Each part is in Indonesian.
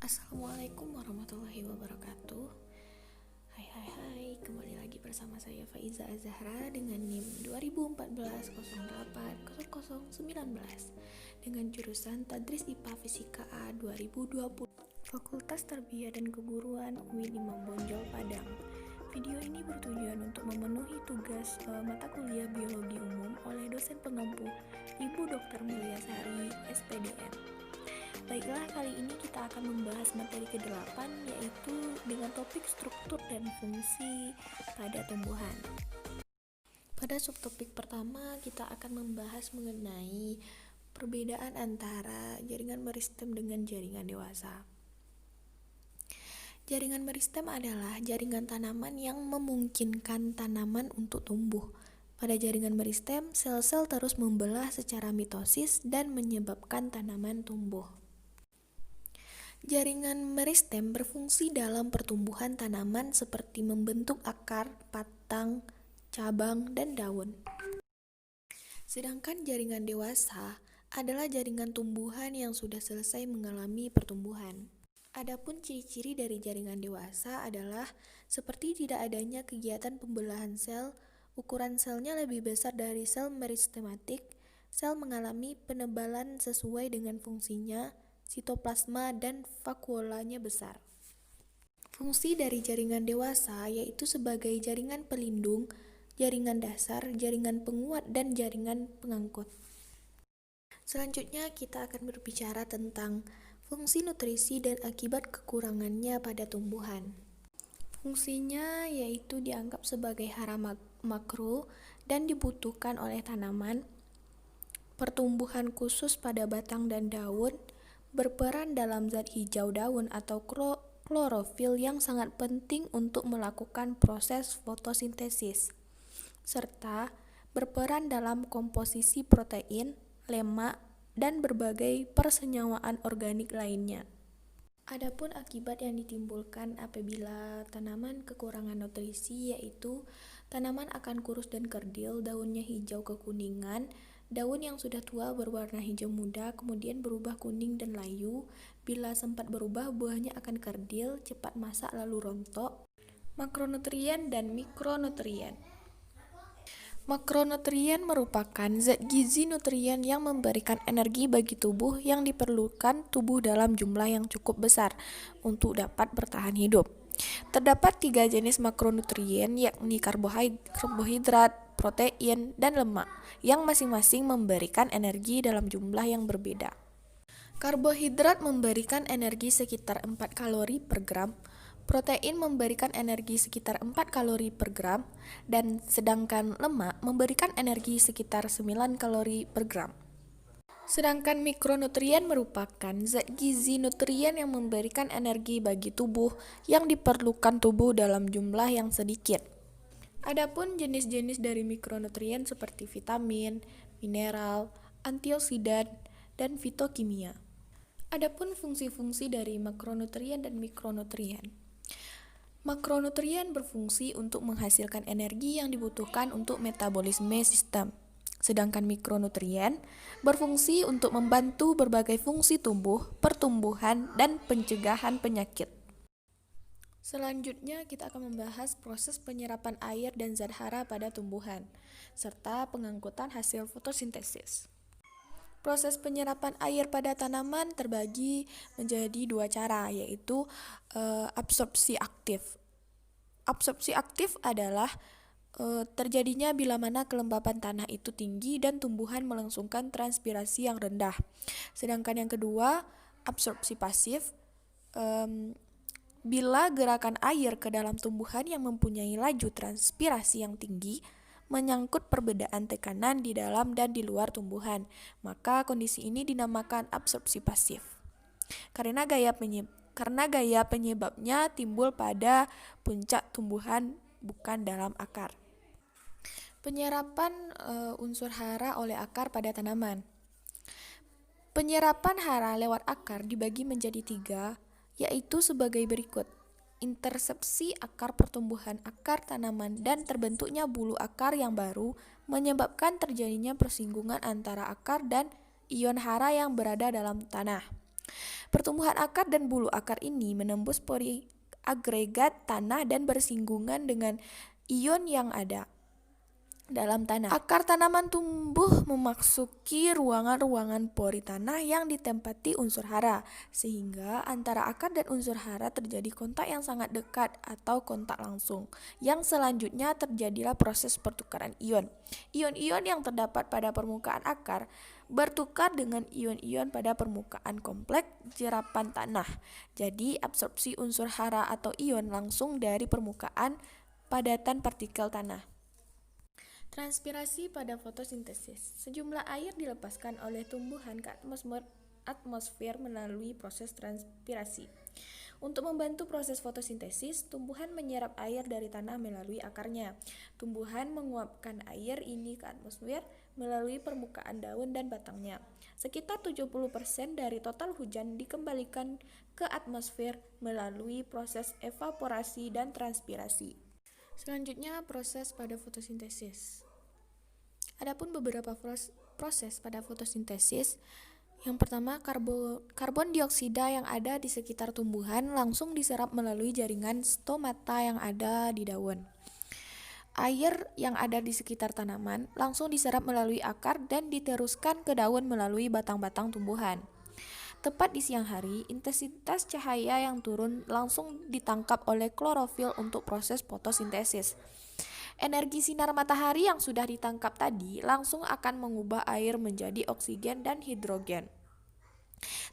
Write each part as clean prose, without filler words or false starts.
Assalamualaikum warahmatullahi wabarakatuh. Hai, kembali lagi bersama saya Faiza Azahra dengan NIM 2014-08-0019 dengan jurusan Tadris IPA Fisika A 2020, Fakultas Tarbiyah dan Keguruan UIN Imam Bonjol Padang. Video ini bertujuan untuk memenuhi tugas mata kuliah biologi umum oleh dosen pengampu Ibu Dr. Mulyasari, SPDM. Baiklah, kali ini kita akan membahas materi ke-8, yaitu dengan topik struktur dan fungsi pada tumbuhan. Pada subtopik pertama, kita akan membahas mengenai perbedaan antara jaringan meristem dengan jaringan dewasa. Jaringan meristem adalah jaringan tanaman yang memungkinkan tanaman untuk tumbuh. Pada jaringan meristem, sel-sel terus membelah secara mitosis dan menyebabkan tanaman tumbuh. Jaringan meristem berfungsi dalam pertumbuhan tanaman seperti membentuk akar, batang, cabang, dan daun. Sedangkan jaringan dewasa adalah jaringan tumbuhan yang sudah selesai mengalami pertumbuhan. Adapun ciri-ciri dari jaringan dewasa adalah seperti tidak adanya kegiatan pembelahan sel, ukuran selnya lebih besar dari sel meristematik, sel mengalami penebalan sesuai dengan fungsinya, sitoplasma dan vakuolanya besar. Fungsi dari jaringan dewasa yaitu sebagai jaringan pelindung, jaringan dasar, jaringan penguat, dan jaringan pengangkut. Selanjutnya kita akan berbicara tentang fungsi nutrisi dan akibat kekurangannya pada tumbuhan. Fungsinya yaitu dianggap sebagai hara makro dan dibutuhkan oleh tanaman, pertumbuhan khusus pada batang dan daun, berperan dalam zat hijau daun atau klorofil yang sangat penting untuk melakukan proses fotosintesis, serta berperan dalam komposisi protein, lemak, dan berbagai persenyawaan organik lainnya. Adapun akibat yang ditimbulkan apabila tanaman kekurangan nutrisi yaitu tanaman akan kurus dan kerdil, daunnya hijau kekuningan, daun yang sudah tua berwarna hijau muda, kemudian berubah kuning dan layu. Bila sempat berubah, buahnya akan kerdil, cepat masak lalu rontok. Makronutrien dan mikronutrien. Makronutrien merupakan zat gizi nutrien yang memberikan energi bagi tubuh yang diperlukan tubuh dalam jumlah yang cukup besar untuk dapat bertahan hidup. Terdapat 3 jenis makronutrien, yakni karbohidrat, protein, dan lemak, yang masing-masing memberikan energi dalam jumlah yang berbeda. Karbohidrat memberikan energi sekitar 4 kalori per gram, protein memberikan energi sekitar 4 kalori per gram, dan sedangkan lemak memberikan energi sekitar 9 kalori per gram. Sedangkan mikronutrien merupakan zat gizi nutrien yang memberikan energi bagi tubuh yang diperlukan tubuh dalam jumlah yang sedikit. Adapun jenis-jenis dari mikronutrien seperti vitamin, mineral, antioksidan, dan fitokimia. Adapun fungsi-fungsi dari makronutrien dan mikronutrien. Makronutrien berfungsi untuk menghasilkan energi yang dibutuhkan untuk metabolisme sistem. Sedangkan mikronutrien berfungsi untuk membantu berbagai fungsi tubuh, pertumbuhan, dan pencegahan penyakit. Selanjutnya kita akan membahas proses penyerapan air dan zat hara pada tumbuhan, serta pengangkutan hasil fotosintesis. Proses penyerapan air pada tanaman terbagi menjadi 2 cara, yaitu absorpsi aktif. Absorpsi aktif adalah terjadinya bila mana kelembapan tanah itu tinggi dan tumbuhan melangsungkan transpirasi yang rendah. Sedangkan yang kedua, absorpsi pasif, bila gerakan air ke dalam tumbuhan yang mempunyai laju transpirasi yang tinggi menyangkut perbedaan tekanan di dalam dan di luar tumbuhan, maka kondisi ini dinamakan absorpsi pasif. Karena gaya penyebabnya timbul pada puncak tumbuhan, bukan dalam akar. Penyerapan unsur hara oleh akar pada tanaman. Penyerapan hara lewat akar dibagi menjadi 3, yaitu sebagai berikut. Intersepsi akar pertumbuhan akar tanaman dan terbentuknya bulu akar yang baru menyebabkan terjadinya persinggungan antara akar dan ion hara yang berada dalam tanah. Pertumbuhan akar dan bulu akar ini menembus pori agregat tanah dan bersinggungan dengan ion yang ada dalam tanah. Akar tanaman tumbuh memasuki ruangan-ruangan pori tanah yang ditempati unsur hara, sehingga antara akar dan unsur hara terjadi kontak yang sangat dekat atau kontak langsung. Yang selanjutnya terjadilah proses pertukaran ion. Ion-ion yang terdapat pada permukaan akar bertukar dengan ion-ion pada permukaan kompleks jerapan tanah. Jadi, absorpsi unsur hara atau ion langsung dari permukaan padatan partikel tanah. Transpirasi pada fotosintesis. Sejumlah air dilepaskan oleh tumbuhan ke atmosfer melalui proses transpirasi. Untuk membantu proses fotosintesis, tumbuhan menyerap air dari tanah melalui akarnya. Tumbuhan menguapkan air ini ke atmosfer melalui permukaan daun dan batangnya. Sekitar 70% dari total hujan dikembalikan ke atmosfer melalui proses evaporasi dan transpirasi. Selanjutnya, proses pada fotosintesis. Adapun beberapa proses pada fotosintesis. Yang pertama, karbon dioksida yang ada di sekitar tumbuhan langsung diserap melalui jaringan stomata yang ada di daun. Air yang ada di sekitar tanaman langsung diserap melalui akar dan diteruskan ke daun melalui batang-batang tumbuhan. Tepat di siang hari, intensitas cahaya yang turun langsung ditangkap oleh klorofil untuk proses fotosintesis. Energi sinar matahari yang sudah ditangkap tadi langsung akan mengubah air menjadi oksigen dan hidrogen.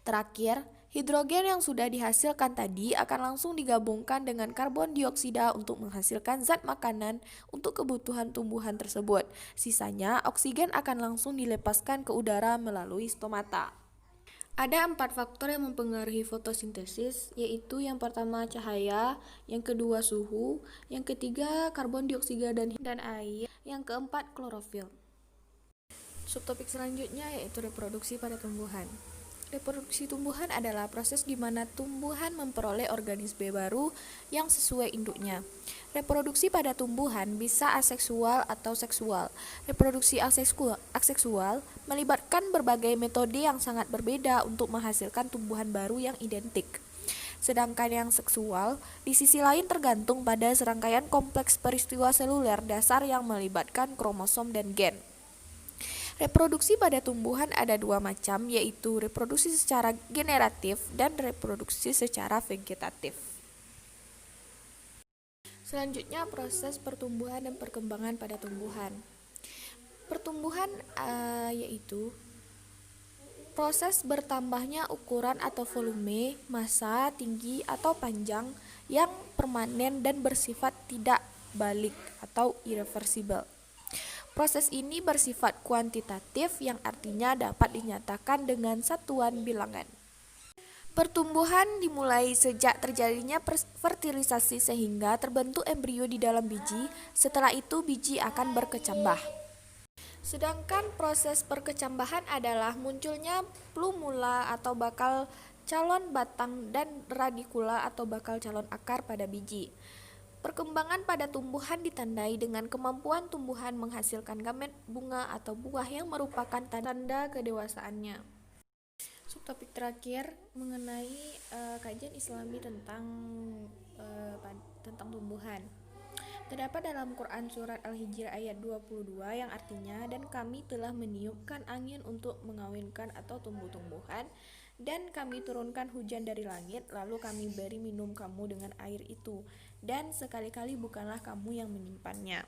Terakhir, hidrogen yang sudah dihasilkan tadi akan langsung digabungkan dengan karbon dioksida untuk menghasilkan zat makanan untuk kebutuhan tumbuhan tersebut. Sisanya, oksigen akan langsung dilepaskan ke udara melalui stomata. Ada 4 faktor yang mempengaruhi fotosintesis, yaitu yang pertama cahaya, yang kedua suhu, yang ketiga karbon dioksida dan air, yang keempat klorofil. Subtopik selanjutnya yaitu reproduksi pada tumbuhan. Reproduksi tumbuhan adalah proses di mana tumbuhan memperoleh organisme baru yang sesuai induknya. Reproduksi pada tumbuhan bisa aseksual atau seksual. Reproduksi aseksual melibatkan berbagai metode yang sangat berbeda untuk menghasilkan tumbuhan baru yang identik. Sedangkan yang seksual, di sisi lain tergantung pada serangkaian kompleks peristiwa seluler dasar yang melibatkan kromosom dan gen. Reproduksi pada tumbuhan ada 2 macam, yaitu reproduksi secara generatif dan reproduksi secara vegetatif. Selanjutnya, proses pertumbuhan dan perkembangan pada tumbuhan. Pertumbuhan yaitu proses bertambahnya ukuran atau volume, massa, tinggi atau panjang yang permanen dan bersifat tidak balik atau irreversible. Proses ini bersifat kuantitatif yang artinya dapat dinyatakan dengan satuan bilangan. Pertumbuhan dimulai sejak terjadinya fertilisasi sehingga terbentuk embrio di dalam biji, setelah itu biji akan berkecambah. Sedangkan proses perkecambahan adalah munculnya plumula atau bakal calon batang dan radikula atau bakal calon akar pada biji. Perkembangan pada tumbuhan ditandai dengan kemampuan tumbuhan menghasilkan gamet bunga atau buah yang merupakan tanda kedewasaannya. Subtopik terakhir mengenai kajian Islami tentang tumbuhan. Terdapat dalam Quran surat Al-Hijr ayat 22 yang artinya, dan kami telah meniupkan angin untuk mengawinkan atau tumbuh-tumbuhan, dan kami turunkan hujan dari langit, lalu kami beri minum kamu dengan air itu, dan sekali-kali bukanlah kamu yang menyimpannya.